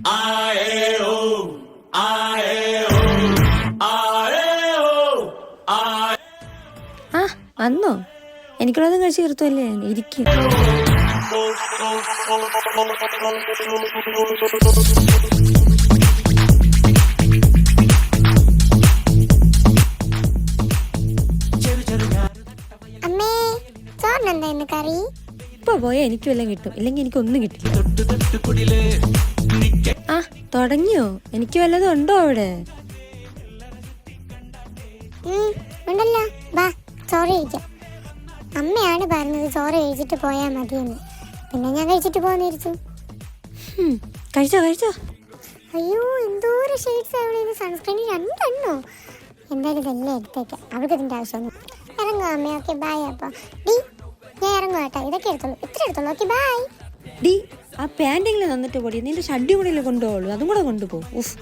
ആ വന്നോ? എനിക്കുള്ളതും കഴിച്ച് തീർത്തുമല്ലേ? ഇരിക്കും. അമ്മേ, ചോറിനെന്താ ഇന്ന് കറി? ഇപ്പൊ പോയാൽ എനിക്ക് വല്ലതും കിട്ടും, ഇല്ലെങ്കിൽ എനിക്കൊന്നും കിട്ടില്ല. ആ തുടങ്ങിയോ? എനിക്ക് വല്ലതും ഉണ്ടോ അവിടെ? ഉണ്ടല്ലോ, ബാ ചോറ് കഴിക്കാം. അമ്മയാണ് പറഞ്ഞത് ചോറ് കഴിച്ചിട്ട് പോയാൽ മതിയെന്ന്. പിന്നെ ഞാൻ കഴിച്ചിട്ട് പോകാന്നിരിച്ചു. കഴിച്ചോ കഴിച്ചോ. അയ്യോ, എന്തോരം ഷെയ്ഡ്സ് അവിടെ. സൺസ്ക്രീൻ 2 എണ്ണോ? എന്തായാലും ഇതെല്ലാം എടുത്തേക്കാം, അവൾക്ക് ഇതിൻ്റെ ആവശ്യമൊന്നും. ഇറങ്ങുക അമ്മ. Okay bye. അപ്പം ഡി ഞാൻ ഇറങ്ങുക കേട്ടോ. ഇതൊക്കെ എടുത്തോളൂ, ഇത്ര എടുത്തോളൂ. Okay bye. ഡി ആ പാൻറ്റെങ്കിലും തന്നിട്ട് പോടി. നിന്റെ ഷഡ്ഡി കൂടെ കൊണ്ടുപോകുള്ളൂ, അതും കൂടെ കൊണ്ടുപോകും. ഉഫ്.